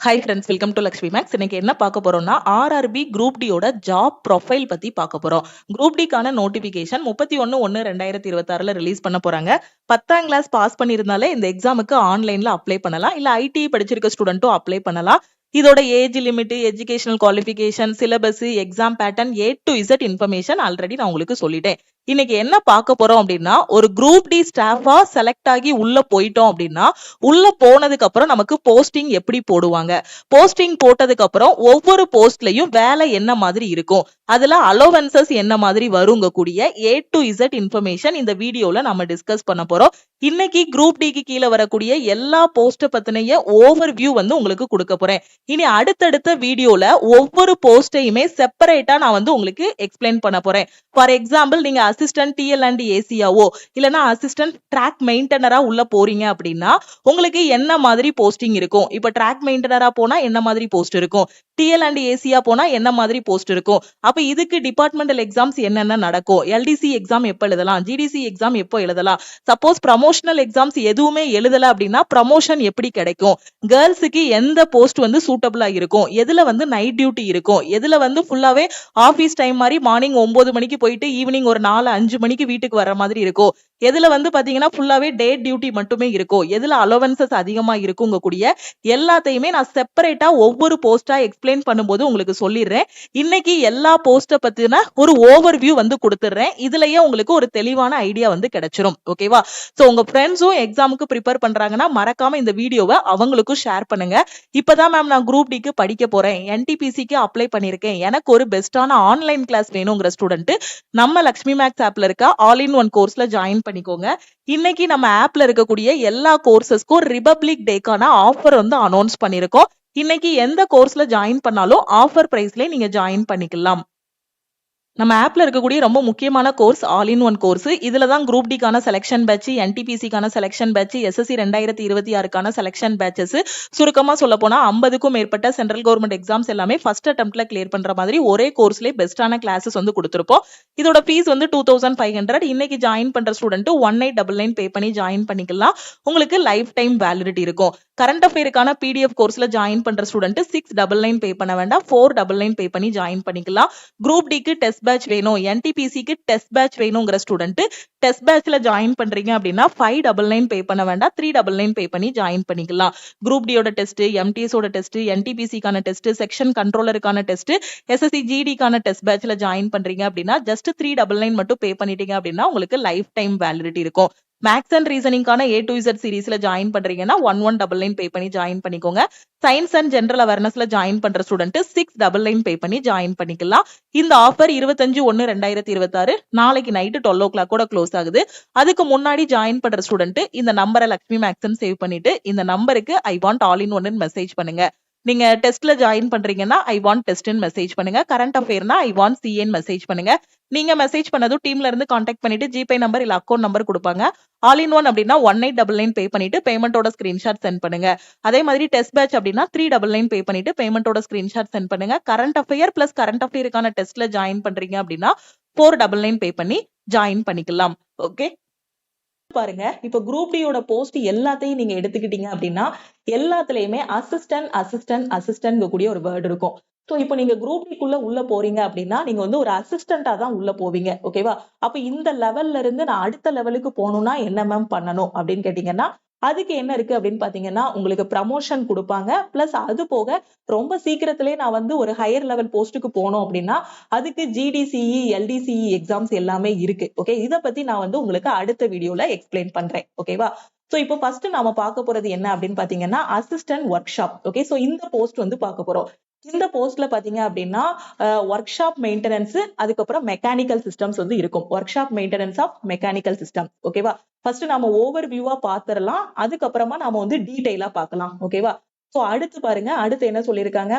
Hi friends, welcome to Lakshmi maths. இன்னைக்கு என்ன பார்க்க போறோம்னா ஆர்ஆர்பி குரூப் டியோட ஜாப் ப்ரொஃபைல் பத்தி பார்க்க போறோம். குரூப் டிக்கான நோட்டிபிகேஷன் 31/1/2026 ரிலீஸ் பண்ண போறாங்க. 10ஆம் கிளாஸ் பாஸ் பண்ணியிருந்தாலே இந்த எக்ஸாமுக்கு ஆன்லைன்ல அப்ளை பண்ணலாம். இல்ல ஐடி படிச்சிருக்க ஸ்டூடெண்ட்டும் அப்ளை பண்ணலாம். இதோட age limit, educational qualification, syllabus, exam pattern A to Z information already நான் உங்களுக்கு சொல்லிட்டேன். இன்னைக்கு என்ன பார்க்க போறோம் அப்படின்னா, ஒரு குரூப் டி ஸ்டாஃபா செலக்ட் ஆகி உள்ள போயிட்டோம் அப்படின்னா, உள்ள போனதுக்கு அப்புறம் நமக்கு போஸ்டிங் எப்படி போடுவாங்க, போஸ்டிங் போட்டதுக்கு அப்புறம் ஒவ்வொரு போஸ்ட்லயும் வேலை என்ன மாதிரி இருக்கும், அதுல அலோவன்சஸ் என்ன மாதிரி வருங்க கூடிய A to Z இன்ஃபர்மேஷன் இந்த வீடியோல நம்ம டிஸ்கஸ் பண்ண போறோம். இன்னைக்கு குரூப் டிக்கு கீழே வரக்கூடிய எல்லா போஸ்ட் பத்தினைய ஓவர் வியூ வந்து உங்களுக்கு கொடுக்க போறேன். இனி அடுத்தடுத்த வீடியோல ஒவ்வொரு போஸ்டையுமே செப்பரேட்டா நான் வந்து உங்களுக்கு எக்ஸ்பிளைன் பண்ண போறேன். ஃபார் எக்ஸாம்பிள், நீங்க அசிஸ்டன்ட் டிஎல் அண்ட் ஏசியாவோ இல்லனா அசிஸ்டன்ட் ட்ராக் மெயின்டனரா உள்ள போறீங்க அப்படின்னா உங்களுக்கு என்ன மாதிரி போஸ்டிங் இருக்கும். இப்ப ட்ராக் மெயின்டனரா போனா என்ன மாதிரி போஸ்ட் இருக்கும், டிஎல் அண்ட் ஏசியா போனா என்ன மாதிரி போஸ்ட் இருக்கும். அப்ப இதுக்கு டிபார்ட்மெண்டல் எக்ஸாம்ஸ் என்னென்ன நடக்கும், எல்டிசி எக்ஸாம் எப்ப எழுதலாம், ஜிடிசி எக்ஸாம் எப்போ எழுதலாம், சப்போஸ் ப்ரமோஷனல் எக்ஸாம்ஸ் எதுவுமே எழுதல அப்படின்னா ப்ரமோஷன் எப்படி கிடைக்கும், கேர்ள்ஸுக்கு எந்த போஸ்ட் வந்து சூட்டபிளா இருக்கும், எதுல வந்து நைட் டியூட்டி இருக்கும், எதுல வந்து ஃபுல்லாவே ஆபீஸ் டைம் மாதிரி மார்னிங் 9 மணிக்கு போயிட்டு ஈவினிங் ஒரு 4-5 மணிக்கு வீட்டுக்கு வர மாதிரி இருக்கும், எதுல வந்து பாத்தீங்கன்னா ஃபுல்லாவே டே டியூட்டி மட்டுமே இருக்கும், எதுல அலோவன்சஸ் அதிகமா இருக்குங்க கூடிய எல்லாத்தையுமே நான் செப்பரேட்டா ஒவ்வொரு போஸ்டா எக்ஸ்பிளைன் பண்ணும்போது உங்களுக்கு சொல்லிடுறேன். இன்னைக்கு எல்லா போஸ்ட பத்தின ஒரு ஓவர் வியூ வந்து கொடுத்துடுறேன். இதுலயே உங்களுக்கு ஒரு தெளிவான ஐடியா வந்து கிடைச்சிரும். ஓகேவா? சோ உங்க ஃப்ரெண்ட்ஸும் எக்ஸாமுக்கு ப்ரிப்பேர் பண்றாங்கன்னா மறக்காம இந்த வீடியோவை அவங்களுக்கும் ஷேர் பண்ணுங்க. இப்பதான் மேம் நான் குரூப் டிக்கு படிக்க போறேன், என்டிபிசிக்கு அப்ளை பண்ணிருக்கேன், எனக்கு ஒரு பெஸ்டான ஆன்லைன் கிளாஸ் வேணுங்கிற ஸ்டூடெண்ட் நம்ம லக்ஷ்மி மேக்ஸ் ஆப்ல இருக்க ஆல் இன் ஒன் கோர்ஸ்ல ஜாயின் பண்ணிக்கோங்க. இன்னைக்கு நம்ம ஆப்ல இருக்கக்கூடிய எல்லா கோர்சஸ்க்கும் ரிபப்ளிக் டேக்கான ஆஃபர் வந்து அனௌன்ஸ் பண்ணிருக்கோம். இன்னைக்கு எந்த கோர்ஸ்ல ஜாயின் பண்ணாலும் ஆஃபர் பிரைஸ்ல நீங்க ஜாயின் பண்ணிக்கலாம். நம்ம ஆப்ல இருக்கக்கூடிய ரொம்ப முக்கியமான course all in one course. இதுல தான் குரூப் டிக்கான செலக்ஷன் பேட்ச், என்டிபிசிக்கான செலக்ஷன் பேட்ச், எஸ்எஸ்சி 2026க்கான செலக்ஷன் பேட்சஸ், சுருக்கமா சொல்ல போனா 50க்கும் மேற்பட்ட சென்ட்ரல் கவர்மெண்ட் எக்ஸாம்ஸ் எல்லாமே ஃபர்ஸ்ட் அட்டெம்ப்ட்ல கிளியர் பண்ற மாதிரி ஒரே கோர்ஸ்லயே பெஸ்டான கிளாஸஸ் வந்து கொடுத்திருப்போம். இதோட ஃபீஸ் வந்து 2500. இன்னைக்கு ஜாயின் பண்ற ஸ்டூடெண்ட் 1899 பே பண்ணி ஜாயின் பண்ணிக்கலாம். உங்களுக்கு லைஃப் டைம் வேலிடிட்டி இருக்கும். கரண்ட் அஃபேருக்கான பிடிஎஃப் கோர்ஸ்ல ஜாயின் பண்ற ஸ்டூடெண்ட் 699 பே பண்ண வேண்டாம், 499 பே பண்ணி ஜாயின் பண்ணிக்கலாம். குரூப் டிக்கு டெஸ்ட் பேட்ச் வேணும், என்டிபிசிக்கு டெஸ்ட் பேட்ச் வேணுங்கிற ஸ்டூடெண்ட் டெஸ்ட் பேட்ச்ல ஜாயின் பண்றீங்க அப்படின்னா 599 பே பண்ண வேண்டாம், 399 பே பண்ணி ஜாயின் பண்ணிக்கலாம். குரூப் டியோட டெஸ்ட், எம்டிஎஸ் ஓட டெஸ்ட், என்டிபிசிக்கான டெஸ்ட், செக்ஷன் கண்ட்ரோலருக்கான டெஸ்ட், எஸ்எஸ்சி ஜிடிக்கான டெஸ்ட் பேட்ச்ல ஜாயின் பண்றீங்க அப்படின்னா ஜஸ்ட் 399 மட்டும் பே பண்ணிட்டீங்க அப்படின்னா உங்களுக்கு லைஃப் டைம் வேலிடிட்டி இருக்கும். மேக்ஸ் அண்ட் ரீசனிங்கான A to Z சீரீஸ்ல ஜாயின் பண்றீங்கன்னா 1199 பே பண்ணி ஜாயின் பண்ணிக்கோங்க. சயின்ஸ் அண்ட் ஜெனரல் அவேர்னஸ்ல ஜாயின் பண்ற ஸ்டூடெண்ட் 699 பே பண்ணி ஜாயின் பண்ணிக்கலாம். இந்த ஆஃபர் 25/1/2026 நாளைக்கு நைட் 12 o'clock கூட க்ளோஸ் ஆகுது. அதுக்கு முன்னாடி ஜாயின் பண்ற ஸ்டூடெண்ட் இந்த நம்பரை லக்ஷ்மி மேக்ஸ்ன்னு சேவ் பண்ணிட்டு இந்த நம்பருக்கு ஐ வாண்ட் ஆல் இன் ஒன்னு மெசேஜ் பண்ணுங்க. நீங்க டெஸ்ட்ல ஜாயின் பண்றீங்கன்னா ஐ வாண்ட் டெஸ்ட்னு மெசேஜ் பண்ணுங்க. கரண்ட் அஃபேர்னா ஐ வாண்ட் சிஏன்னு மெசேஜ் பண்ணுங்க. நீங்க மெசேஜ் பண்ணதும் டீம்ல இருந்து கான்டாக்ட் பண்ணிட்டு ஜிபே நம்பர் இல்ல அக்கௌண்ட் நம்பர் கொடுப்பாங்க. ஆல் இன் ஒன் அப்படின்னா 1899 பே பண்ணிட்டு பேமெண்டோட ஸ்கிரீன்ஷாட் சென்ட் பண்ணுங்க. அதே மாதிரி டெஸ்ட் பேட்ச் அப்படின்னா 399 பே பண்ணிட்டு பேமெண்டோட ஸ்கிரீன்ஷாட் சென்ட் பண்ணுங்க. கரண்ட் அஃபேர் பிளஸ் கரண்ட் அஃபேருக்கான டெஸ்ட்ல ஜாயின் பண்றீங்க அப்படின்னா 499 பே பண்ணி ஜாயின் பண்ணிக்கலாம். ஓகே பாருங்க, இப்ப குரூப் டியோட போஸ்ட் எல்லாத்தையும் நீங்க எடுத்துக்கிட்டீங்க அப்படின்னா எல்லாத்துலயுமே அசிஸ்டன்ட் அசிஸ்டன்ட் அசிஸ்டன்ட் கூடிய ஒரு வேர்டு இருக்கும். சோ இப்போ நீங்க குரூப் டிக்குள்ள உள்ள போறீங்க அப்படின்னா நீங்க வந்து ஒரு அசிஸ்டண்டா தான் உள்ள போவீங்க. ஓகேவா? அப்ப இந்த லெவல்ல இருந்து நான் அடுத்த லெவலுக்கு போகணும்னா என்ன மேம் பண்ணணும் அப்படின்னு கேட்டீங்கன்னா அதுக்கு என்ன இருக்கு அப்படின்னு பாத்தீங்கன்னா உங்களுக்கு ப்ரமோஷன் கொடுப்பாங்க. பிளஸ் அது போக ரொம்ப சீக்கிரத்திலே நான் வந்து ஒரு ஹையர் லெவல் போஸ்ட்டுக்கு போனோம் அப்படின்னா அதுக்கு ஜிடிசிஇ, எல்டிசிஇ எக்ஸாம்ஸ் எல்லாமே இருக்கு. ஓகே, இத பத்தி நான் வந்து உங்களுக்கு அடுத்த வீடியோல எக்ஸ்பிளைன் பண்றேன். ஓகேவா? சோ இப்போ ஃபர்ஸ்ட் நாம பார்க்க போறது என்ன அப்படின்னு பாத்தீங்கன்னா assistant work shop. Okay, so இந்த போஸ்ட் வந்து பார்க்க போறோம். இந்த போஸ்ட்ல பாத்தீங்க அப்படின்னா ஒர்க் ஷாப் மெயின்டெனன்ஸ், அதுக்கப்புறம் மெக்கானிக்கல் சிஸ்டம்ஸ் வந்து இருக்கும். Workshop maintenance of mechanical system. ஓகேவா? ஃபர்ஸ்ட் நாம ஓவர் வியூவா பாத்துறலாம், அதுக்கப்புறமா நாம வந்து டீடைலா பார்க்கலாம். ஓகேவா? சோ அடுத்து பாருங்க, அடுத்து என்ன சொல்லியிருக்காங்க,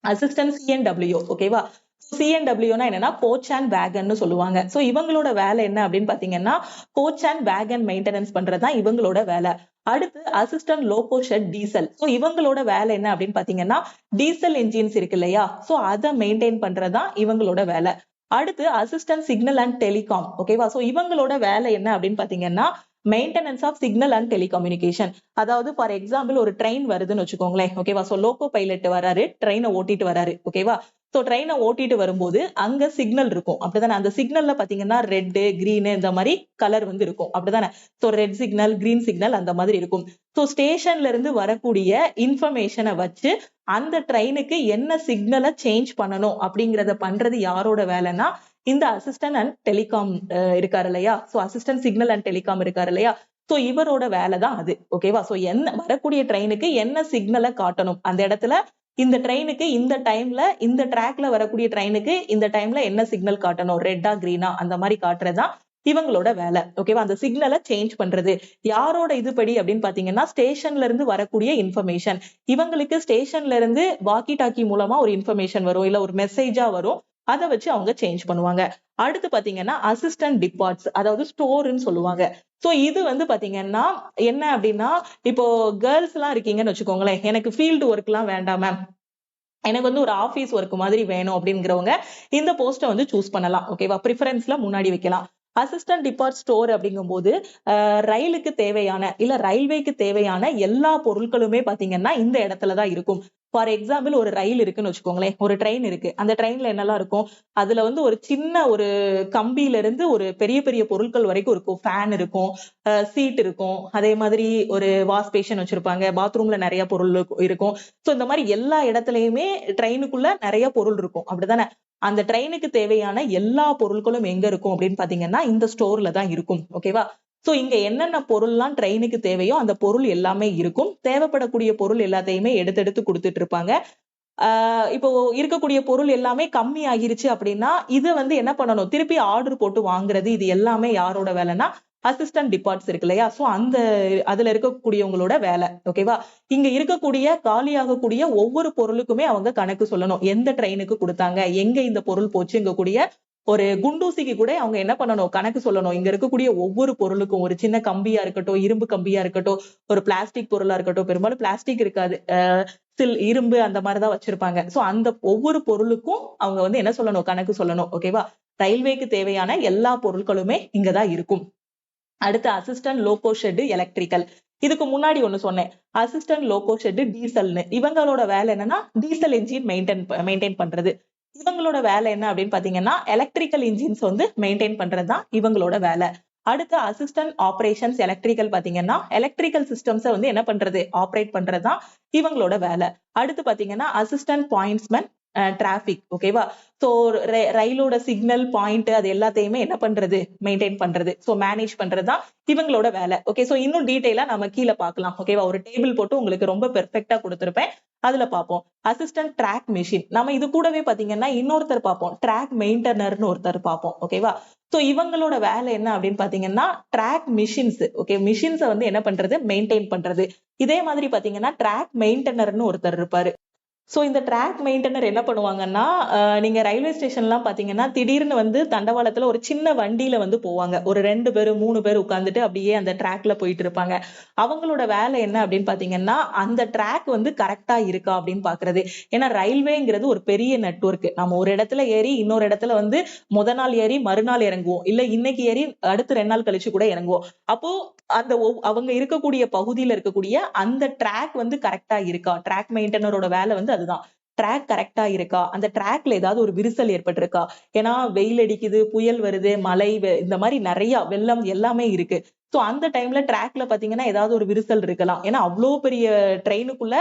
அசிஸ்டன்ட் சிஎன்டபிள்யூ. ஓகேவா? சிஎன்டபிள்யூனா என்னன்னா கோச் அண்ட் வேகன் சொல்லுவாங்க. சோ இவங்களோட வேலை என்ன அப்படின்னு பாத்தீங்கன்னா கோச் அண்ட் வேகன் மெயின்டெனன்ஸ் பண்றதுதான் இவங்களோட வேலை. அடுத்து assistant loco shed diesel. So இவங்களோட வேலை என்ன அப்படின்னு பாத்தீங்கன்னா டீசல் என்ஜின்ஸ் இருக்கு இல்லையா, சோ அதை மெயின்டைன் பண்றதுதான் இவங்களோட வேலை. அடுத்து அசிஸ்டன்ட் சிக்னல் அண்ட் டெலிகாம். ஓகேவா? சோ இவங்களோட வேலை என்ன அப்படின்னு பாத்தீங்கன்னா maintenance of signal and telecommunication. அதாவது ஃபார் எக்ஸாம்பிள் ஒரு ட்ரெயின் வருதுன்னு வச்சுக்கோங்களேன், ஓகேவா. ஸோ லோகோ பைலட் வராரு, ட்ரெயினை ஓட்டிட்டு வராரு, ஓகேவா. ஸோ ட்ரெயினை ஓட்டிட்டு வரும்போது அங்க சிக்னல் இருக்கும், அப்படிதானே. அந்த சிக்னல்ல பாத்தீங்கன்னா ரெட்டு, கிரீனு இந்த மாதிரி கலர் வந்து இருக்கும், அப்படிதானே. So red signal, green signal அந்த மாதிரி இருக்கும். ஸோ ஸ்டேஷன்ல இருந்து வரக்கூடிய இன்ஃபர்மேஷனை வச்சு அந்த ட்ரெயினுக்கு என்ன சிக்னலை சேஞ்ச் பண்ணணும் அப்படிங்கறத பண்றது யாரோட வேலைன்னா இந்த அசிஸ்டன்ட் அண்ட் டெலிகாம் இருக்காரு இல்லையா. So assistant signal and telecom இருக்காரு இல்லையா. ஸோ இவரோட வேலை தான் அது, ஓகேவா. ஸோ என்ன வரக்கூடிய ட்ரெயினுக்கு என்ன சிக்னலை காட்டணும் அந்த இடத்துல, இந்த ட்ரெயினுக்கு இந்த டைம்ல, இந்த ட்ராக்ல வரக்கூடிய ட்ரெயினுக்கு இந்த டைம்ல என்ன சிக்னல் காட்டணும், ரெட்டா கிரீனா அந்த மாதிரி காட்டுறதுதான் இவங்களோட வேலை, ஓகேவா. அந்த சிக்னலை சேஞ்ச் பண்றது யாரோட இதுபடி அப்படின்னு பாத்தீங்கன்னா ஸ்டேஷன்ல இருந்து வரக்கூடிய இன்ஃபர்மேஷன். இவங்களுக்கு ஸ்டேஷன்ல இருந்து வாக்கி டாக்கி மூலமா ஒரு இன்ஃபர்மேஷன் வரும், இல்ல ஒரு மெசேஜா வரும், அதை வச்சு அவங்க சேஞ்ச் பண்ணுவாங்க. அடுத்து பாத்தீங்கன்னா அசிஸ்டன்ட் டிபார்ட்ஸ், அதாவது ஸ்டோர்னு சொல்லுவாங்க. சோ இது வந்து பாத்தீங்கன்னா என்ன அப்படின்னா, இப்போ கேர்ள்ஸ் எல்லாம் இருக்கீங்கன்னு வச்சுக்கோங்களேன், எனக்கு ஃபீல்டு ஒர்க் எல்லாம் வேண்டாம் மேம், எனக்கு வந்து ஒரு ஆபீஸ் ஒர்க் மாதிரி வேணும் அப்படிங்கிறவங்க இந்த போஸ்ட்டை வந்து சூஸ் பண்ணலாம், ஓகேவா. ப்ரிஃபரன்ஸ்ல முன்னாடி வைக்கலாம். அசிஸ்டன்ட் டிபார்ட் ஸ்டோர் அப்படிங்கும்போது ரயிலுக்கு தேவையான இல்ல ரயில்வேக்கு தேவையான எல்லா பொருட்களுமே பாத்தீங்கன்னா இந்த இடத்துலதான் இருக்கும். ஃபார் எக்ஸாம்பிள் ஒரு ரயில் இருக்குன்னு வச்சுக்கோங்களேன், ஒரு ட்ரெயின் இருக்கு, அந்த ட்ரெயின்ல என்னெல்லாம் இருக்கும், அதுல வந்து ஒரு சின்ன ஒரு கம்பியில இருந்து ஒரு பெரிய பெரிய பொருட்கள் வரைக்கும் இருக்கும். ஃபேன் இருக்கும், சீட் இருக்கும், அதே மாதிரி ஒரு வாஷ் பேஷன் வச்சிருப்பாங்க, பாத்ரூம்ல நிறைய பொருள் இருக்கும். சோ இந்த மாதிரி எல்லா இடத்துலயுமே ட்ரெயினுக்குள்ள நிறைய பொருள் இருக்கும், அப்படிதானே. அந்த ட்ரெயினுக்கு தேவையான எல்லா பொருட்களும் எங்க இருக்கும் அப்படின்னு பாத்தீங்கன்னா இந்த ஸ்டோர்ல தான் இருக்கும், ஓகேவா. சோ இங்க என்னென்ன பொருள்லாம் ட்ரெயினுக்கு தேவையோ அந்த பொருள் எல்லாமே இருக்கும். தேவைப்படக்கூடிய பொருள் எல்லாத்தையுமே எடுத்து கொடுத்துட்டு இருப்பாங்க. இப்போ இருக்கக்கூடிய பொருள் எல்லாமே கம்மி ஆகிருச்சு அப்படின்னா இது வந்து என்ன பண்ணணும், திருப்பி ஆர்டர் போட்டு வாங்குறது, இது எல்லாமே யாரோட வேலைன்னா அசிஸ்டன்ட் டிபார்ட்ஸ் இருக்கு இல்லையா. சோ அந்த அதுல இருக்கக்கூடியவங்களோட வேலை, ஓகேவா. இங்க இருக்கக்கூடிய காலியாகக்கூடிய ஒவ்வொரு பொருளுக்குமே அவங்க கணக்கு சொல்லணும், எந்த ட்ரெயினுக்கு கொடுத்தாங்க, எங்க இந்த பொருள் போச்சு, இங்க கூடிய ஒரு குண்டூசிக்கு கூட அவங்க என்ன பண்ணணும், கணக்கு சொல்லணும். இங்க இருக்கக்கூடிய ஒவ்வொரு பொருளுக்கும், ஒரு சின்ன கம்பியா இருக்கட்டும், இரும்பு கம்பியா இருக்கட்டும், ஒரு பிளாஸ்டிக் பொருளா இருக்கட்டும், பெரும்பாலும் பிளாஸ்டிக் இருக்காது, இரும்பு அந்த மாதிரிதான் வச்சிருப்பாங்க. சோ அந்த ஒவ்வொரு பொருளுக்கும் அவங்க வந்து என்ன சொல்லணும், கணக்கு சொல்லணும், ஓகேவா. ரயில்வேக்கு தேவையான எல்லா பொருட்களுமே இங்கதான் இருக்கும். அடுத்து அசிஸ்டன்ட் லோகோ ஷெட் எலக்ட்ரிக்கல். இதுக்கு முன்னாடி ஒண்ணு சொன்னேன், அசிஸ்டன்ட் லோகோ ஷெட் டீசல்னு. இவங்களோட வேலை என்னன்னா டீசல் என்ஜின் மெயின்டைன் பண்றது. இவங்களோட வேலை என்ன அப்படின்னு பாத்தீங்கன்னா எலக்ட்ரிக்கல் இன்ஜின்ஸ் வந்து மெயின்டைன் பண்றதுதான் இவங்களோட வேலை. அடுத்து அசிஸ்டன்ட் ஆபரேஷன்ஸ் எலக்ட்ரிக்கல் பாத்தீங்கன்னா எலக்ட்ரிக்கல் சிஸ்டம்ஸை வந்து என்ன பண்றது, ஆப்ரேட் பண்றதுதான் இவங்களோட வேலை. அடுத்து பாத்தீங்கன்னா அசிஸ்டன்ட் பாயிண்ட்ஸ்மேன் டிராபிக், ஓகேவா. சோ ரயிலோட சிக்னல் பாயிண்ட் அது எல்லாத்தையுமே என்ன பண்றது, மெயின்டைன் பண்றது, சோ மேனேஜ் பண்றதுதான் இவங்களோட வேலை. ஓகே, சோ இன்னும் டீடைலா நம்ம கீழே பார்க்கலாம், ஓகேவா. ஒரு டேபிள் போட்டு உங்களுக்கு ரொம்ப பெர்ஃபெக்ட்டா கொடுத்திருப்பேன், அதுல பார்ப்போம். அசிஸ்டன்ட் ட்ராக் மிஷின், நம்ம இது கூடவே பாத்தீங்கன்னா இன்னொருத்தர் பார்ப்போம், ட்ராக் மெயின்டெனர்னு ஒருத்தர் பார்ப்போம், ஓகேவா. சோ இவங்களோட வேலை என்ன அப்படின்னு பாத்தீங்கன்னா ட்ராக் மிஷின்ஸ், ஓகே, மிஷின்ஸை வந்து என்ன பண்றது, மெயின்டைன் பண்றது. இதே மாதிரி பாத்தீங்கன்னா ட்ராக் மெயின்டெனர்னு ஒருத்தர் இருப்பாரு. சோ இந்த ட்ராக் மெயின்டெனர் என்ன பண்ணுவாங்கன்னா, நீங்க ரயில்வே ஸ்டேஷன்லாம் பாத்தீங்கன்னா திடீர்னு வந்து தண்டவாளத்துல ஒரு சின்ன வண்டியில வந்து போவாங்க, ஒரு 2 பேரு 3 பேர் உட்கார்ந்துட்டு அப்படியே அந்த ட்ராக்ல போயிட்டு இருப்பாங்க. அவங்களோட வேலை என்ன அப்படின்னு பாத்தீங்கன்னா அந்த ட்ராக் வந்து கரெக்டா இருக்கா அப்படின்னு பாக்குறது. ஏன்னா ரயில்வேங்கிறது ஒரு பெரிய நெட்வொர்க். நம்ம ஒரு இடத்துல ஏறி இன்னொரு இடத்துல வந்து முத நாள் ஏறி மறுநாள் இறங்குவோம், இல்ல இன்னைக்கு ஏறி அடுத்து 2 நாள் கழிச்சு கூட இறங்குவோம். அப்போ அந்த அவங்க இருக்கக்கூடிய பகுதியில இருக்கக்கூடிய அந்த ட்ராக் வந்து கரெக்டா இருக்கா, ட்ராக் மெயின்டெனரோட வேலை வந்து அதுதான். ட்ராக் கரெக்டா இருக்கா, அந்த ட்ராக்ல ஏதாவது ஒரு விரிசல் ஏற்பட்டிருக்கா. ஏன்னா வெயில் அடிக்குது, புயல் வருது, மழை, இந்த மாதிரி நிறைய வெள்ளம் எல்லாமே இருக்கு. சோ அந்த டைம்ல ட்ராக்ல பாத்தீங்கன்னா ஏதாவது ஒரு விரிசல் இருக்கலாம். ஏன்னா அவ்வளோ பெரிய ட்ரெயினுக்குள்ள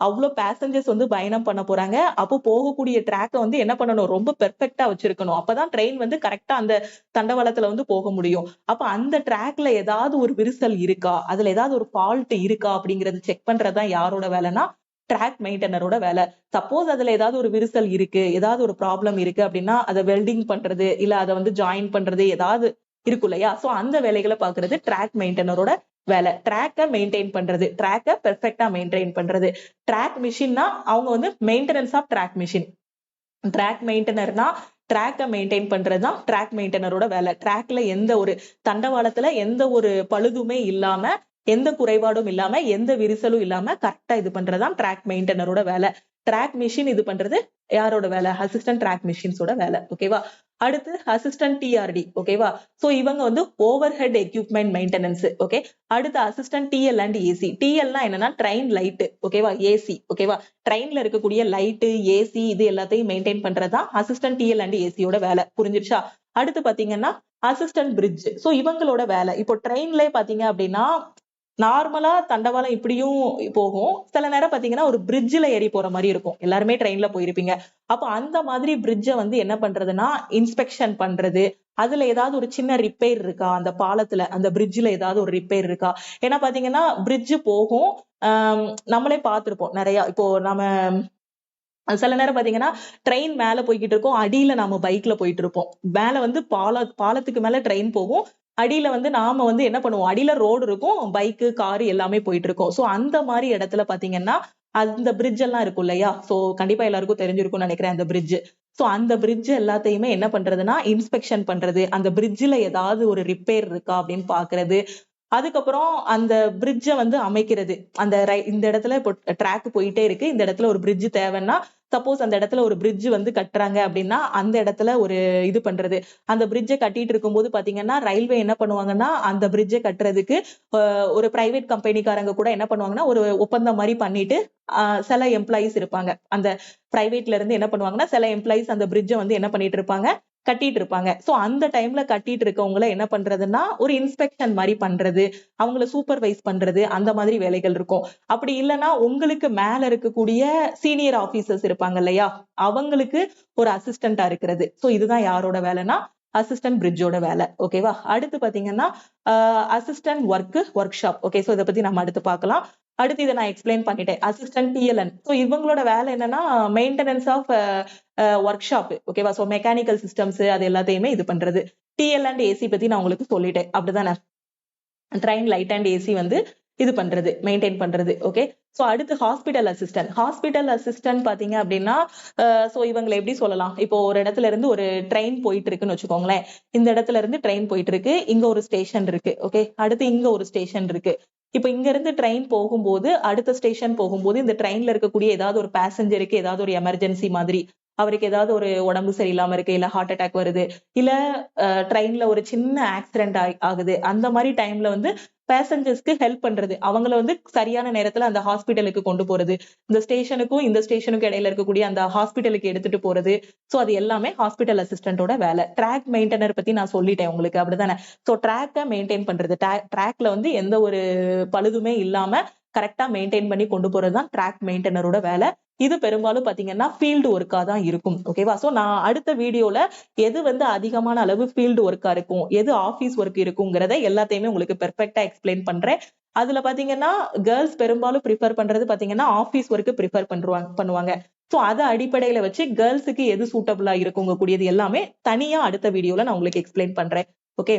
அவ்வளோ பேசஞ்சர்ஸ் வந்து பயணம் பண்ண போறாங்க. அப்போ போகக்கூடிய ட்ராக்கை வந்து என்ன பண்ணணும், ரொம்ப பெர்ஃபெக்ட்டா வச்சிருக்கணும். அப்பதான் ட்ரெயின் வந்து கரெக்டா அந்த தண்டவாளத்துல வந்து போக முடியும். அப்ப அந்த ட்ராக்ல ஏதாவது ஒரு விரிசல் இருக்கா, அதுல ஏதாவது ஒரு ஃபால்ட் இருக்கா அப்படிங்கறது செக் பண்றதுதான் யாரோட வேலைன்னா ட்ராக் மெயின்டெனரோட வேலை. சப்போஸ் அதுல ஏதாவது ஒரு விரிசல் இருக்கு, ஏதாவது ஒரு ப்ராப்ளம் இருக்கு அப்படின்னா அதை வெல்டிங் பண்றது, இல்ல அதை வந்து ஜாயின் பண்றது ஏதாவது இருக்கும் இல்லையா. சோ அந்த வேலைகளை பாக்குறது ட்ராக் மெயின்டெனரோட வேலை. ட்ராக்கை மெயின்டைன் பண்றது, ட்ராக்கை பெர்ஃபெக்ட்டா மெயின்டைன் பண்றது. ட்ராக் மிஷின்னா அவங்க வந்து maintenance of track machine. Track மெயின்டெனர்னா ட்ராக்கை மெயின்டைன் பண்றதுதான் ட்ராக் மெயின்டெனரோட வேலை. ட்ராக்ல எந்த ஒரு தண்டவாளத்துல எந்த ஒரு பழுதுமே இல்லாம எந்த குறைபாடும் இல்லாம எந்த விரிசலும் இல்லாம கரெக்டா இது பண்றதுதான் ட்ராக் மெயின்டெனரோட வேலை. ட்ராக் மிஷின் இது பண்றது யாரோட வேலை? அசிஸ்டன்ட் ட்ராக் மிஷின்ஸோட வேலை. ஓகேவா? அடுத்து அசிஸ்டன்ட் டிஆர்டி. ஓகேவா? சோ இவங்க வந்து over head equipment maintenance. Okay. அடுத்து அசிஸ்டன்ட் டிஎல் அண்ட் ஏசி. டிஎல்னா என்னன்னா ட்ரெயின் லைட். ஓகேவா? ஏசி. ஓகேவா? ட்ரெயின்ல இருக்கக்கூடிய லைட், ஏசி இது எல்லாத்தையும் மெயின்டைன் பண்றதுதான் அசிஸ்டன்ட் டிஎல் அண்ட் ஏசியோட வேலை. புரிஞ்சிருச்சா? அடுத்து பாத்தீங்கன்னா அசிஸ்டன்ட் பிரிட்ஜ். சோ இவங்களோட வேலை இப்போ ட்ரெயின்ல பாத்தீங்க அப்படின்னா நார்மலா தண்டவாளம் இப்படியும் போகும். சில நேரம் பாத்தீங்கன்னா ஒரு பிரிட்ஜ்ல ஏறி போற மாதிரி இருக்கும். எல்லாருமே ட்ரெயின்ல போயிருப்பீங்க. அப்ப அந்த மாதிரி பிரிட்ஜ வந்து என்ன பண்றதுன்னா இன்ஸ்பெக்ஷன் பண்றது. அதுல ஏதாவது ஒரு சின்ன ரிப்பேர் இருக்கா, அந்த பாலத்துல அந்த பிரிட்ஜ்ல ஏதாவது ஒரு ரிப்பேர் இருக்கா? ஏன்னா பாத்தீங்கன்னா பிரிட்ஜ் போகும். நம்மளே பார்த்திருப்போம் நிறைய. இப்போ நம்ம சில நேரம் பாத்தீங்கன்னா ட்ரெயின் மேல போய்கிட்டு இருக்கோம், அடியில நாம பைக்ல போயிட்டு இருப்போம். மேல வந்து பாலத்துக்கு மேல ட்ரெயின் போகும், அடியில வந்து நாம வந்து என்ன பண்ணுவோம், அடியில ரோடு இருக்கும், பைக்கு காரு எல்லாமே போயிட்டு இருக்கோம். சோ அந்த மாதிரி இடத்துல பாத்தீங்கன்னா அந்த பிரிட்ஜ் எல்லாம் இருக்கும் இல்லையா? சோ கண்டிப்பா எல்லாருக்கும் தெரிஞ்சிருக்கும்னு நினைக்கிறேன் அந்த பிரிட்ஜ். சோ அந்த பிரிட்ஜ் எல்லாத்தையுமே என்ன பண்றதுன்னா இன்ஸ்பெக்ஷன் பண்றது, அந்த பிரிட்ஜ்ல ஏதாவது ஒரு ரிப்பேர் இருக்கா அப்படின்னு பாக்குறது. அதுக்கப்புறம் அந்த பிரிட்ஜ வந்து அமைக்கிறது. இந்த இடத்துல இப்போ ட்ராக் போயிட்டே இருக்கு, இந்த இடத்துல ஒரு பிரிட்ஜ் தேவைன்னா சப்போஸ் அந்த இடத்துல ஒரு பிரிட்ஜ் வந்து கட்டுறாங்க அப்படின்னா அந்த இடத்துல ஒரு இது பண்றது. அந்த பிரிட்ஜை கட்டிட்டு இருக்கும்போது பாத்தீங்கன்னா ரயில்வே என்ன பண்ணுவாங்கன்னா அந்த பிரிட்ஜை கட்டுறதுக்கு ஒரு பிரைவேட் கம்பெனிக்காரங்க கூட என்ன பண்ணுவாங்கன்னா ஒரு ஒப்பந்தம் மாதிரி பண்ணிட்டு சில எம்ப்ளாயிஸ் இருப்பாங்க. அந்த பிரைவேட்ல இருந்து என்ன பண்ணுவாங்கன்னா சில எம்ப்ளாயிஸ் அந்த பிரிட்ஜை வந்து என்ன பண்ணிட்டு இருப்பாங்க, கட்டிட்டு இருப்பாங்க. சோ அந்த டைம்ல கட்டிட்டு இருக்கவங்கள என்ன பண்றதுன்னா ஒரு இன்ஸ்பெக்ஷன் மாதிரி பண்றது, அவங்கள சூப்பர்வைஸ் பண்றது, அந்த மாதிரி வேலைகள் இருக்கும். அப்படி இல்லைன்னா உங்களுக்கு மேல இருக்கக்கூடிய சீனியர் ஆபீசர்ஸ் இருப்பாங்க இல்லையா, அவங்களுக்கு ஒரு அசிஸ்டண்டா இருக்கிறது. சோ இதுதான் யாரோட வேலைன்னா அசிஸ்டன்ட் பிரிட்ஜோட வேலை. ஓகேவா? அடுத்து பாத்தீங்கன்னா assistant work shop. Okay. So இதை பத்தி நம்ம அடுத்து பார்க்கலாம். அடுத்து இதை நான் எக்ஸ்பிளைன் பண்ணிட்டேன். அசிஸ்டன்ட் டிஎல்என். சோ இவங்களோட வேலை என்னன்னா மெயின்டெனன்ஸ் ஆஃப் ஒர்க் ஷாப். ஓகேவா? சோ மெக்கானிக்கல் சிஸ்டம்ஸ் அது எல்லாத்தையுமே இது பண்றது. டிஎல் அண்ட் ஏசி பத்தி நான் உங்களுக்கு சொல்லிட்டேன். அப்படிதானே? ட்ரெயின் லைட் அண்ட் ஏசி வந்து இது பண்றது, மெயின்டைன் பண்றது. ஓகே. சோ அடுத்து ஹாஸ்பிட்டல் அசிஸ்டன்ட். ஹாஸ்பிட்டல் அசிஸ்டன்ட் பாத்தீங்க அப்படின்னா சோ இவங்களை எப்படி சொல்லலாம், இப்போ ஒரு இடத்துல இருந்து ஒரு ட்ரெயின் போயிட்டு இருக்குன்னு வச்சுக்கோங்களேன். இந்த இடத்துல இருந்து ட்ரெயின் போயிட்டு இருக்கு, இங்க ஒரு ஸ்டேஷன் இருக்கு. ஓகே. அடுத்து இங்க ஒரு ஸ்டேஷன் இருக்கு. இப்ப இங்க இருந்து ட்ரெயின் போகும்போது அடுத்த ஸ்டேஷன் போகும்போது இந்த ட்ரெயின்ல இருக்கக்கூடிய ஏதாவது ஒரு பேசஞ்சருக்கு ஏதாவது ஒரு எமர்ஜென்சி மாதிரி, அவருக்கு ஏதாவது ஒரு உடம்பு சரியில்லாம இருக்கு, இல்ல ஹார்ட் அட்டாக் வருது, இல்ல ட்ரெயின்ல ஒரு சின்ன ஆக்சிடென்ட் ஆகுது, அந்த மாதிரி டைம்ல வந்து பேசஞ்சர்ஸ்க்கு ஹெல்ப் பண்றது, அவங்கள வந்து சரியான நேரத்துல அந்த ஹாஸ்பிட்டலுக்கு கொண்டு போறது, இந்த ஸ்டேஷனுக்கும் இந்த ஸ்டேஷனுக்கும் இடையில இருக்கக்கூடிய அந்த ஹாஸ்பிட்டலுக்கு எடுத்துட்டு போறது. சோ அது எல்லாமே ஹாஸ்பிட்டல் அசிஸ்டன்டோட வேலை. ட்ராக் மெயின்டெனர் பத்தி நான் சொல்லிட்டேன் உங்களுக்கு, அப்படிதானே? சோ ட்ராக்கை மெயின்டைன் பண்றது, ட்ராக்ல வந்து எந்த ஒரு பழுதுமே இல்லாம கரெக்டா மெயின்டைன் பண்ணி கொண்டு போறதுதான் ட்ராக் மெயின்டெனரோட வேலை. இது பெரும்பாலும் பாத்தீங்கன்னா ஃபீல்டு ஒர்க்கா தான் இருக்கும். ஓகேவா? சோ நான் அடுத்த வீடியோல எது வந்து அதிகமான அளவு ஃபீல்டு ஒர்க்கா இருக்கும், எது ஆபீஸ் ஒர்க் இருக்குங்கிறத எல்லாத்தையுமே உங்களுக்கு பெர்ஃபெக்ட்டா எக்ஸ்பிளைன் பண்றேன். அதுல பாத்தீங்கன்னா கேர்ள்ஸ் பெரும்பாலும் ப்ரிஃபர் பண்றது பாத்தீங்கன்னா ஆபீஸ் ஒர்க் ப்ரிஃபர் பண்ணுவாங்க. சோ அதை அடிப்படையில வச்சு கேர்ள்ஸுக்கு எது சூட்டபிளா இருக்குங்க கூடியது எல்லாமே தனியா அடுத்த வீடியோல நான் உங்களுக்கு எக்ஸ்பிளைன் பண்றேன். ஓகே.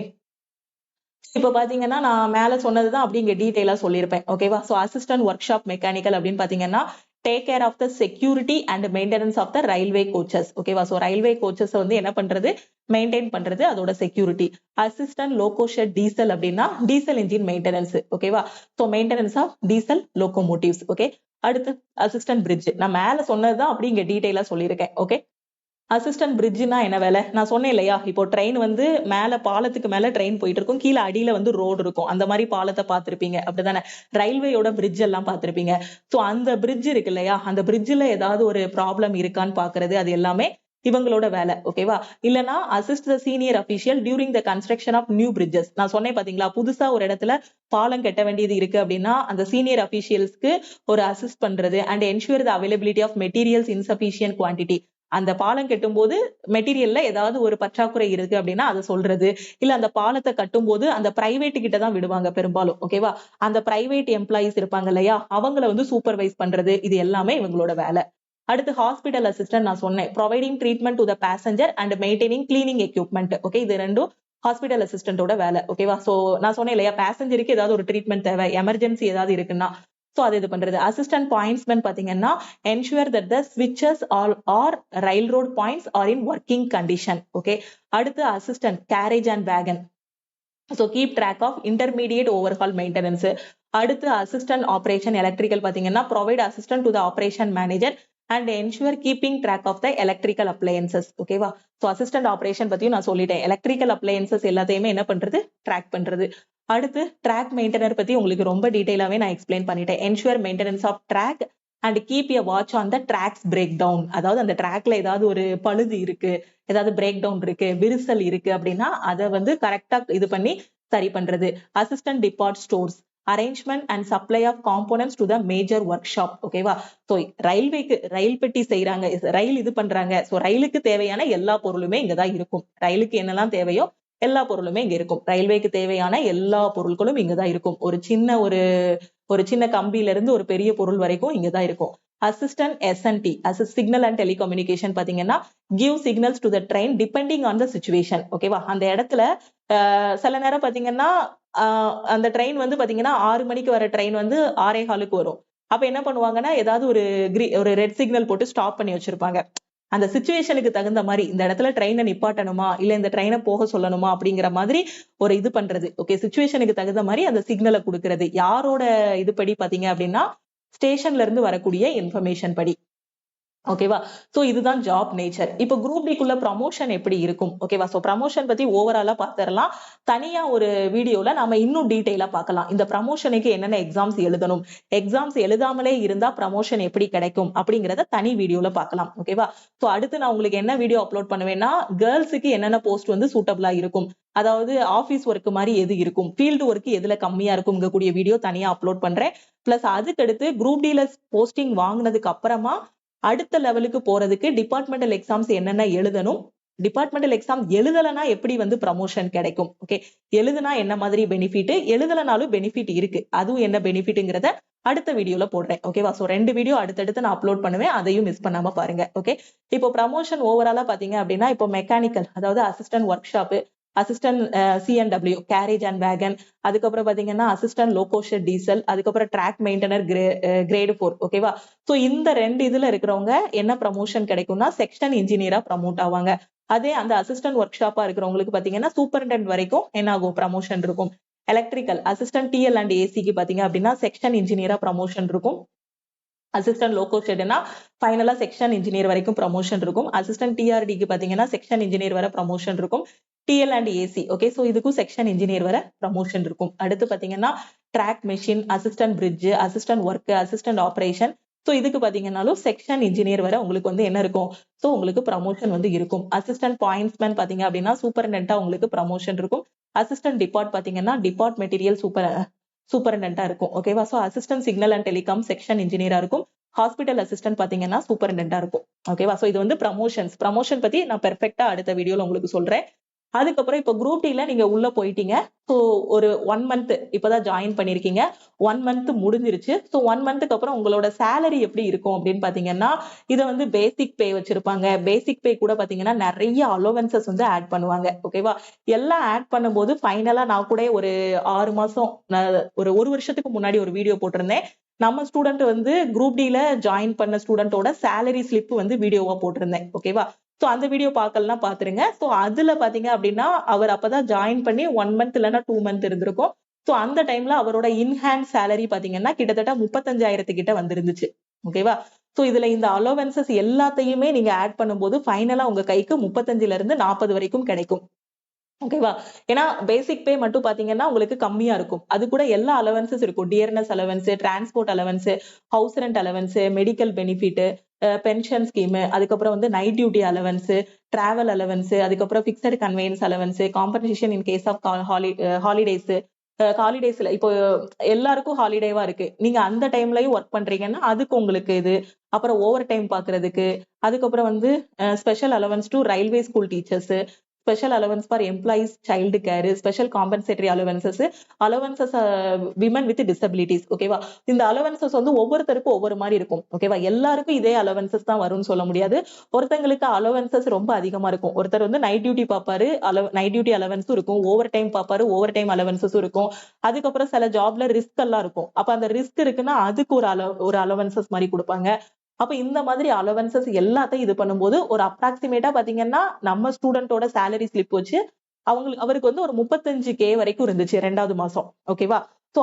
இப்ப பாத்தீங்கன்னா நான் மேல சொன்னதுதான் அப்படி இங்க டீடைலா சொல்லியிருப்பேன். ஓகேவா? So assistant work shop mechanical அப்படின்னு பாத்தீங்கன்னா take care of the security and maintenance of the railway coaches. ஓகேவா? சோ ரயில்வே கோச்சஸ் வந்து என்ன பண்றது, மெயின்டைன் பண்றது, அதோட security. Assistant loco shed diesel அப்படின்னா டீசல் இன்ஜின் மெயின்டெனன்ஸ். ஓகேவா? So maintenance of diesel locomotives. Okay. அடுத்து அசிஸ்டன்ட் பிரிட்ஜ். நான் மேல சொன்னதுதான் அப்படி இங்க டீடைலா சொல்லியிருக்கேன். ஓகே. அசிஸ்டன்ட் பிரிட்ஜ்னா என்ன வேலை? நான் சொன்னேன் இல்லையா, இப்போ ட்ரெயின் வந்து மேல பாலத்துக்கு மேல ட்ரெயின் போயிட்டு இருக்கும், கீழே அடியில வந்து ரோடு இருக்கும். அந்த மாதிரி பாலத்தை பார்த்திருப்பீங்க, அப்படிதானே? ரயில்வேயோட பிரிட்ஜ் எல்லாம் பார்த்திருப்பீங்க. சோ அந்த பிரிட்ஜ் இருக்கு இல்லையா, அந்த பிரிட்ஜ்ல ஏதாவது ஒரு ப்ராப்ளம் இருக்கான்னு பாக்குறது, அது எல்லாமே இவங்களோட வேலை. ஓகேவா? இல்லனா assist the senior official during the construction of new bridges. நான் சொன்னேன் பாத்தீங்களா, புதுசா ஒரு இடத்துல பாலம் கட்ட வேண்டியது இருக்கு அப்படின்னா அந்த சீனியர் அபிஷியல்ஸ்க்கு ஒரு அசிஸ்ட் பண்றது and ensure the availability of materials insufficient quantity. அந்த பாலம் கட்டும்போது மெட்டீரியல்ல ஏதாவது ஒரு பற்றாக்குறை இருக்கு அப்படின்னா அதை சொல்றது, இல்ல அந்த பாலத்தை கட்டும் போது அந்த பிரைவேட் கிட்ட தான் விடுவாங்க பெரும்பாலும். ஓகேவா? அந்த பிரைவேட் எம்ப்ளாயிஸ் இருப்பாங்க இல்லையா, அவங்கள வந்து சூப்பர்வைஸ் பண்றது, இது எல்லாமே இவங்களோட வேலை. அடுத்து ஹாஸ்பிட்டல் அசிஸ்டன்ட். நான் சொன்னேன் providing treatment to the passenger and maintaining cleaning equipment. Okay. இது ரெண்டும் ஹாஸ்பிட்டல் அசிஸ்டன்டோட வேலை. ஓகேவா? சோ நான் சொன்னேன் இல்லையா, பேசஞ்சருக்கு ஏதாவது ஒரு ட்ரீட்மெண்ட் தேவை, எமர்ஜென்சி ஏதாவது இருக்குன்னா சோ அது இது பண்றது. அசிஸ்டன்ட் பாயிண்ட்ஸ்மேன் பாத்தீங்கன்னா ensure that the switches or railroad points are in working condition. Okay. அடுத்து assistant carriage and wagon. So keep track of intermediate overhaul maintenance. அடுத்து அசிஸ்டன்ட் ஆப்ரேஷன் எலக்ட்ரிக்கல் பாத்தீங்கன்னா provide assistant to the operation manager and ensure keeping track of the electrical appliances. ஓகேவா? So assistant operation பத்தியும் நான் சொல்லிட்டேன். Electrical appliances எல்லாத்தையுமே என்ன பண்றது? Track பண்றது. அடுத்து ட்ராக் மெயின்டெனர் பத்தி உங்களுக்கு ரொம்ப டீடைலாவே நான் எக்ஸ்பிளைன் பண்ணிட்டேன். Ensure maintenance of track and keep a watch on the tracks break down. அதாவது அந்த ட்ராக்ல ஏதாவது ஒரு பழுது இருக்கு, ஏதாவது பிரேக் டவுன் இருக்கு, விரிசல் இருக்கு அப்படின்னா அதை வந்து கரெக்டா இது பண்ணி சரி பண்றது. Assistant depart stores arrangement and supply of components to the major workshop. ஓகேவா? ஸோ ரயில்வேக்கு ரயில் பெட்டி செய்யறாங்க, ரயில் இது பண்றாங்க. ஸோ ரயிலுக்கு தேவையான எல்லா பொருளுமே இங்கதான் இருக்கும். ரயிலுக்கு என்னெல்லாம் தேவையோ எல்லா பொருளுமே இங்க இருக்கும். ரயில்வேக்கு தேவையான எல்லா பொருட்களும் இங்கதான் இருக்கும். ஒரு சின்ன கம்பியில இருந்து ஒரு பெரிய பொருள் வரைக்கும் இங்கதான் இருக்கும். Assistant SNT signal and telecommunication பாத்தீங்கன்னா give signals to the train depending on the situation. ஓகேவா? அந்த இடத்துல சில நேரம் பாத்தீங்கன்னா அந்த ட்ரெயின் வந்து பாத்தீங்கன்னா 6 மணிக்கு வர ட்ரெயின் வந்து 6:15க்கு வரும். அப்ப என்ன பண்ணுவாங்கன்னா ஏதாவது ஒரு ரெட் சிக்னல் போட்டு ஸ்டாப் பண்ணி வச்சிருப்பாங்க. அந்த சிச்சுவேஷனுக்கு தகுந்த மாதிரி இந்த இடத்துல ட்ரெயினை நிப்பாட்டணுமா இல்ல இந்த ட்ரெயினை போக சொல்லணுமா அப்படிங்கிற மாதிரி ஒரு இது பண்றது. ஓகே, சிச்சுவேஷனுக்கு தகுந்த மாதிரி அந்த சிக்னலை கொடுக்கறது. யாரோட இது படி பாத்தீங்க அப்படின்னா ஸ்டேஷன்ல இருந்து வரக்கூடிய இன்ஃபர்மேஷன் படி. ஓகேவா? சோ இதுதான் ஜாப் நேச்சர். இப்போ குரூப் டிக்குள்ள ப்ரமோஷன் எப்படி இருக்கும்? ஓகேவா? சோ ப்ரமோஷன் பத்தி ஓவராலா பாத்திரலாம். தனியா ஒரு வீடியோல நாம இன்னும் டீடைலா பார்க்கலாம். இந்த ப்ரமோஷனுக்கு என்னென்ன எக்ஸாம்ஸ் எழுதணும், எக்ஸாம்ஸ் எழுதாமலே இருந்தா ப்ரமோஷன் எப்படி கிடைக்கும் அப்படிங்கறத தனி வீடியோல பார்க்கலாம். ஓகேவா? சோ அடுத்து நான் உங்களுக்கு என்ன வீடியோ அப்லோட் பண்ணுவேன்னா கேர்ள்ஸுக்கு என்னென்ன போஸ்ட் வந்து சூட்டபிளா இருக்கும், அதாவது ஆபீஸ் ஒர்க் மாதிரி எது இருக்கும், ஃபீல்டு ஒர்க் எதுல கம்மியா இருக்கும்ங்க கூடிய வீடியோ தனியா அப்லோட் பண்றேன். பிளஸ் அதுக்கடுத்து குரூப் டில போஸ்டிங் வாங்கினதுக்கு அப்புறமா அடுத்த லெவலுக்கு போறதுக்கு டிபார்ட்மெண்டல் எக்ஸாம்ஸ் என்னென்ன எழுதணும், டிபார்ட்மெண்டல் எக்ஸாம் எழுதலைன்னா எப்படி வந்து ப்ரமோஷன் கிடைக்கும், ஓகே, எழுதுனா என்ன மாதிரி பெனிஃபிட், எழுதலைனாலும் பெனிஃபிட் இருக்கு, அதுவும் என்ன பெனிஃபிட்ங்கிறத அடுத்த வீடியோல போடுறேன். ஓகேவா? சோ 2 வீடியோ அடுத்தடுத்து நான் அப்லோட் பண்ணுவேன், அதையும் மிஸ் பண்ணாம பாருங்க. ஓகே, இப்போ ப்ரமோஷன் ஓவராலா பாத்தீங்க அப்படின்னா இப்போ மெக்கானிக்கல் அதாவது assistant work shop, assistant CNW carriage and wagon, அதுக்கப்புறம் பாத்தீங்கன்னா அசிஸ்டன்ட் லோகோஷெட் டீசல், அதுக்கப்புறம் ட்ராக் மெயின்டெனர் கிரேடு 4. ஓகேவா? சோ இந்த 2 இதுல இருக்கிறவங்க என்ன ப்ரமோஷன் கிடைக்கும்னா செக்ஷன் இன்ஜினியரா ப்ரமோட் ஆவாங்க. அதே அந்த அசிஸ்டன்ட் ஒர்க் ஷாப்பா இருக்கிறவங்களுக்கு பாத்தீங்கன்னா சூப்பரிண்டென்ட் வரைக்கும் என்ன ஆகும், ப்ரமோஷன் இருக்கும். எலக்ட்ரிக்கல் அசிஸ்டன்ட் டிஎல் அண்ட் ஏசிக்கு பாத்தீங்க அப்படின்னா செக்ஷன் இன்ஜினியரா ப்ரமோஷன் இருக்கும். அசிஸ்டன்ட் லோகோ ஷெட்னா ஃபைனலா செக்ஷன் இன்ஜினியர் வரைக்கும் ப்ரமோஷன் இருக்கும். அசிஸ்டன்ட் டிஆர்டிக்கு பாத்தீங்கன்னா செக்ஷன் இன்ஜினியர் வர ப்ரமோஷன் இருக்கும். DL and AC okay, so இதுக்கும் செக்ஷன் இன்ஜினியர் வர ப்ரமோஷன் இருக்கும். அடுத்து பாத்தீங்கன்னா track machine, assistant bridge, assistant work, assistant operation, so இதுக்கு பாத்தீங்கன்னாலும் செக்ஷன் இன்ஜினியர் வர உங்களுக்கு வந்து என்ன இருக்கும், சோ உங்களுக்கு ப்ரமோஷன் வந்து இருக்கும். அசிஸ்டன்ட் பாயிண்ட்ஸ்மேன் பாத்தீங்க அப்படின்னா சூப்பரிண்டென்டா உங்களுக்கு ப்ரமோஷன் இருக்கும். அசிஸ்டன்ட் டிபார்ட் பாத்தீங்கன்னா டிபார்ட் மெட்டீரியல் சூப்பரிண்டென்டா இருக்கும். ஓகேவா? So assistant signal and telecom section இன்ஜினியரா இருக்கும். ஹாஸ்பிட்டல் அசிஸ்டன்ட் பாத்தீங்கன்னா சூப்பரிண்டென்டா இருக்கும். ஓகேவா? சோ இது வந்து ப்ரமோஷன் பத்தி நான் பெர்ஃபெக்ட்டா அடுத்த வீடியோல உங்களுக்கு சொல்றேன். அதுக்கப்புறம் இப்போ குரூப் டில நீங்க உள்ள போயிட்டீங்க. ஸோ ஒரு 1 மந்த் இப்பதான் ஜாயின் பண்ணிருக்கீங்க. 1 மந்த் முடிஞ்சிருச்சு. ஸோ 1 மந்த்துக்கு அப்புறம் உங்களோட சேலரி எப்படி இருக்கும் அப்படின்னு பாத்தீங்கன்னா இதை வந்து பேசிக் பே வச்சிருப்பாங்க. பேசிக் பே கூட பாத்தீங்கன்னா நிறைய அலோவன்சஸ் வந்து ஆட் பண்ணுவாங்க. ஓகேவா? எல்லாம் ஆட் பண்ணும்போது ஃபைனலா நான் கூட ஒரு 6 மாசம் ஒரு வருஷத்துக்கு முன்னாடி ஒரு வீடியோ போட்டிருந்தேன். நம்ம ஸ்டூடெண்ட் வந்து குரூப் டில ஜாயின் பண்ண ஸ்டூடெண்டோட சேலரி ஸ்லிப் வந்து வீடியோவா போட்டிருந்தேன். ஓகேவா? சோ அந்த வீடியோ பார்க்கலாம், பாத்துருங்க. சோ அதுல பாத்தீங்க அப்படின்னா அவர் அப்பதான் ஜாயின் பண்ணி 1 மந்த் இல்லைன்னா 2 மந்த் இருந்திருக்கும். சோ அந்த டைம்ல அவரோட இன்ஹேண்ட் சேலரி பாத்தீங்கன்னா கிட்டத்தட்ட 35,000 கிட்ட வந்திருந்துச்சு. ஓகேவா? சோ இதுல இந்த அலோவன்சஸ் எல்லாத்தையுமே நீங்க ஆட் பண்ணும்போது ஃபைனலா உங்க கைக்கு 35ல இருந்து 40 வரைக்கும் கிடைக்கும். ஓகேவா? ஏன்னா பேசிக் பே மட்டும் பாத்தீங்கன்னா உங்களுக்கு கம்மியா இருக்கும். அது கூட எல்லா அலவன்சஸ் இருக்கும். Dearness allowance, transport allowance, house rent allowance, medical benefit, pension scheme, அதுக்கப்புறம் வந்து night duty allowance, travel allowance, அதுக்கப்புறம் fixed conveyance allowance, compensation in case of holidays. ஹாலிடேஸ்ல இப்போ எல்லாருக்கும் ஹாலிடேவா இருக்கு. நீங்க அந்த டைம்லயும் ஒர்க் பண்றீங்கன்னா அதுக்கு உங்களுக்கு இது. அப்புறம் ஓவர் டைம் பாக்குறதுக்கு, அதுக்கப்புறம் வந்து special allowance to railway school teachers, special allowance for employees child care, special compensatory allowances women with disabilities. ஓகேவா? இந்த அலவன்சஸ் வந்து ஒவ்வொருத்தருக்கும் ஒவ்வொரு மாதிரி இருக்கும். ஓகேவா? எல்லாருக்கும் இதே அலவன்சஸ் தான் வரும்னு சொல்ல முடியாது. ஒருத்தங்களுக்கு அலவன்சஸ் ரொம்ப அதிகமா இருக்கும். ஒருத்தர் வந்து நைட் டியூட்டி பாப்பாரு, நைட் டியூட்டி அலவன்ஸும் இருக்கும். ஓவர் டைம் பாப்பாரு, ஓவர் டைம் அலவன்சஸும் இருக்கும். அதுக்கப்புறம் சில ஜாப்ல ரிஸ்க் எல்லாம் இருக்கும். அப்ப அந்த ரிஸ்க் இருக்குன்னா அதுக்கு ஒரு அலவன்சஸ் மாதிரி கொடுப்பாங்க. அப்ப இந்த மாதிரி அலவன்சஸ் எல்லாத்தையும் இது பண்ணும்போது ஒரு அப்ராக்சிமேட்டா பாத்தீங்கன்னா நம்ம ஸ்டூடெண்டோட சேலரி ஸ்லிப் வச்சு அவருக்கு வந்து ஒரு 35K வரைக்கும் இருந்துச்சு 2வது மாசம். ஓகேவா? சோ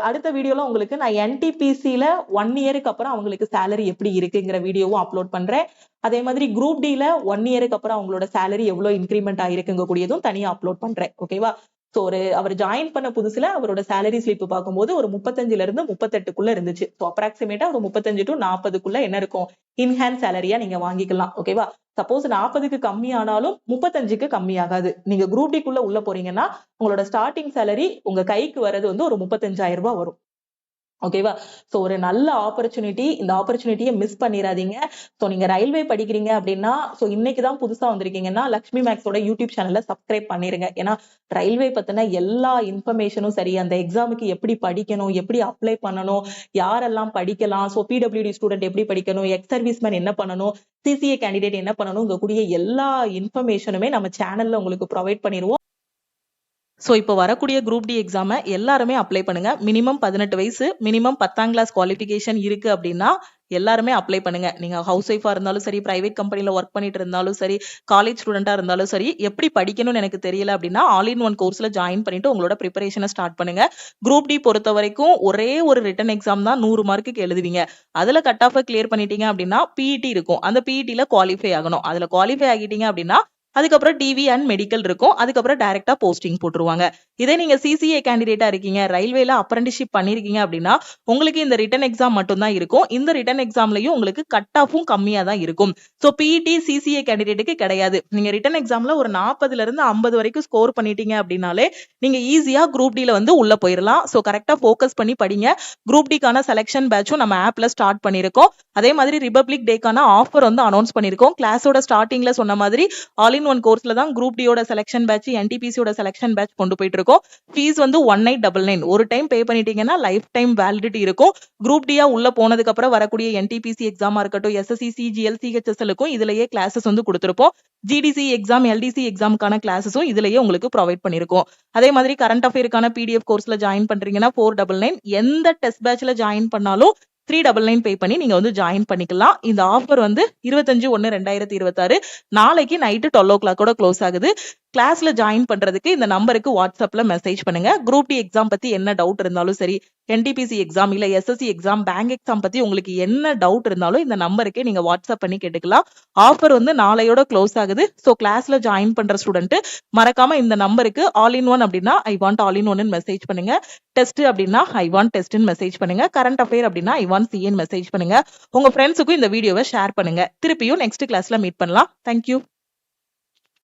அடுத்த வீடியோல உங்களுக்கு நான் NTPCல 1 இயருக்கு அப்புறம் அவங்களுக்கு சேலரி எப்படி இருக்குங்கிற வீடியோவும் அப்லோட் பண்றேன். அதே மாதிரி குரூப் டில 1 இயருக்கு அப்புறம் அவங்களோட சேலரி எவ்வளவு இன்கிரிமெண்ட் ஆயிருக்குங்க கூடியதும் தனியா அப்லோட் பண்றேன். ஓகேவா? சோ அவர் ஜாயின் பண்ண புதுசுல அவரோட சேலரி ஸ்லிப் பார்க்கும்போது ஒரு 35ல இருந்து 38க்குள்ள இருந்துச்சு. சோ அப்ராக்சிமேட்டா ஒரு 35 to 40க்குள்ள என்ன இருக்கும், இன்ஹேண்ட் சேலரியா நீங்க வாங்கிக்கலாம். ஓகேவா? சப்போஸ் 40க்கு கம்மி ஆனாலும் 35க்கு கம்மி ஆகாது. நீங்க குரூப் டிக்குள்ள உள்ள போறீங்கன்னா உங்களோட ஸ்டார்டிங் சேலரி உங்க கைக்கு வர்றது வந்து ஒரு 35,000 ரூபாய் வரும். ஓகேவா? சோ ஒரு நல்ல ஆப்பர்ச்சுனிட்டி. இந்த ஆப்பர்ச்சுனிட்டியை மிஸ் பண்ணிடாதீங்க. சோ நீங்க ரயில்வே படிக்கிறீங்க அப்படின்னா, சோ இன்னைக்குதான் புதுசா வந்திருக்கீங்கன்னா லக்ஷ்மி மேக்ஸோட யூடியூப் சேனல்ல சப்ஸ்கிரைப் பண்ணிருங்க. ஏன்னா ரயில்வே பத்தின எல்லா இன்ஃபர்மேஷனும் சரி, அந்த எக்ஸாமுக்கு எப்படி படிக்கணும், எப்படி அப்ளை பண்ணணும், யாரெல்லாம் படிக்கலாம், சோ பிடபிள்யூடி ஸ்டூடெண்ட் எப்படி படிக்கணும், எக்ஸ் சர்வீஸ்மேன் என்ன பண்ணணும், சிசிஏ கேண்டிடேட் என்ன பண்ணணும், இங்க கூடிய எல்லா இன்ஃபர்மேஷனுமே நம்ம சேனல்ல உங்களுக்கு ப்ரொவைட் பண்ணிடுவோம். சோ இப்போ வரக்கூடிய குரூப் டி எக்ஸாமை எல்லாருமே அப்ளை பண்ணுங்க. மினிமம் 18 வயசு, மினிமம் 10ஆம் கிளாஸ் குவாலிஃபிகேஷன் இருக்கு அப்படின்னா எல்லாருமே அப்ளை பண்ணுங்க. நீங்க ஹவுஸ் ஒய்ஃபா இருந்தாலும் சரி, பிரைவேட் கம்பெனில ஒர்க் பண்ணிட்டு இருந்தாலும் சரி, காலேஜ் ஸ்டூடெண்டா இருந்தாலும் சரி, எப்படி படிக்கணும்னு எனக்கு தெரியல அப்படின்னா ஆல் இன் ஒன் கோர்ஸ்ல ஜாயின் பண்ணிட்டு உங்களோட ப்ரிப்பரேஷனை ஸ்டார்ட் பண்ணுங்க. குரூப் டி பொறுத்த வரைக்கும் ஒரே ஒரு ரிட்டன் எக்ஸாம் தான் 100 மார்க்குக்கு எழுதுவீங்க. அதுல கட் ஆஃப் கிளியர் பண்ணிட்டீங்க அப்படின்னா பிஇடி இருக்கும். அந்த பிஇடில குவாலிஃபை ஆகணும். அதுல குவாலிஃபை ஆகிட்டீங்க அப்படின்னா அதுக்கப்புறம் டிவி அண்ட் மெடிக்கல் இருக்கும். அதுக்கப்புறம் டைரக்டா போஸ்டிங் போட்டுருவாங்க. இதே நீங்க சிசிஏ கேண்டிடேட்டா இருக்கீங்க, ரயில்வேல அப்ரண்டிஸ்ஷிப் பண்ணிருக்கீங்க அப்படின்னா உங்களுக்கு இந்த ரிட்டன் எக்ஸாம் மட்டும் தான் இருக்கும். இந்த ரிட்டன் எக்ஸாம்லயும் உங்களுக்கு கட் ஆஃபும் கம்மியா தான் இருக்கும். சோ பிஇடி சிசிஏ கேண்டிடேட்டுக்கு கிடையாது. நீங்க ரிட்டன் எக்ஸாம்ல ஒரு 40ல இருந்து 50 வரைக்கும் ஸ்கோர் பண்ணிட்டீங்க அப்படின்னாலே நீங்க ஈஸியா குரூப் டில வந்து உள்ள போயிடலாம். சோ கரெக்டா ஃபோக்கஸ் பண்ணி படிங்க. குரூப் டிக்கான செலக்ஷன் பேட்சும் நம்ம ஆப்ல ஸ்டார்ட் பண்ணிருக்கோம். அதே மாதிரி ரிபப்ளிக் டேக்கான ஆஃபர் வந்து அனௌன்ஸ் பண்ணிருக்கோம். கிளாஸோட ஸ்டார்டிங்ல சொன்ன மாதிரி ஆல் இன் ஒன் கோர்ஸ்ல தான் குரூப் டியோட செலக்ஷன் பேட்ச், என்டிபிசியோட செலக்ஷன் பேட்ச் கொண்டு போயிட்டு இருக்கோம். ஃபீஸ் வந்து 1899. ஒரு டைம் பே பண்ணிட்டீங்கன்னா லைஃப் டைம் வேலிடிட்டி இருக்கும். குரூப் டியா உள்ள போனதுக்கு அப்புறம் வரக்கூடிய என்டிபிசி எக்ஸாமா இருக்கட்டும், எஸ்எஸ்சி, சிஜிஎல், சிஹெச்எஸ்எல்லுக்கும் இதுலயே கிளாஸஸ் வந்து கொடுத்திருப்போம். ஜிடிசி எக்ஸாம், எல்டிசி எக்ஸாமுக்கான கிளாஸஸும் இதுலயே உங்களுக்கு ப்ரொவைட் பண்ணிருக்கோம். அதே மாதிரி கரண்ட் அஃபேருக்கான பிடிஎஃப் கோர்ஸ்ல ஜாயின் பண்றீங்கன்னா 499. எந்த டெஸ்ட் பேட்ச்ல ஜாயின் பண்ணாலும் 399 பே பண்ணி நீங்க வந்து ஜாயின் பண்ணிக்கலாம். இந்த ஆஃபர் வந்து 25/1/2026 நாளைக்கு நைட்டு 12 o'clock க்ளோஸ் ஆகுது. கிளாஸ்ல ஜாயின் பண்றதுக்கு இந்த நம்பருக்கு வாட்ஸ்அப்ல மெசேஜ் பண்ணுங்க. குரூப் டி எக்ஸாம் பத்தி என்ன டவுட் இருந்தாலும் சரி, என்டிபிசி எக்ஸாம் இல்ல எஸ்எஸ்சி எக்ஸாம், பேங்க் எக்ஸாம் பத்தி உங்களுக்கு என்ன டவுட் இருந்தாலும் இந்த நம்பருக்கே நீங்க வாட்ஸ்அப் பண்ணி கேட்டுக்கலாம். ஆஃபர் வந்து நாளையோட க்ளோஸ் ஆகுது. சோ கிளாஸ்ல ஜாயின் பண்ற ஸ்டூடெண்ட் மறக்காம இந்த நம்பருக்கு ஆல் இன் ஒன் அப்படின்னா I want all in one message பண்ணுங்க. டெஸ்ட் அப்படின்னா ஐ வாண்ட் டெஸ்ட் மெசேஜ் பண்ணுங்க. கரண்ட் அஃபேர் அப்படின்னா ஐ வாண்ட் சிஎன் மெசேஜ் பண்ணுங்க. உங்க ஃப்ரெண்ட்ஸுக்கும் இந்த வீடியோவை ஷேர் பண்ணுங்க. திருப்பியும் நெக்ஸ்ட் கிளாஸ்ல மீட் பண்ணலாம். தேங்க்யூ.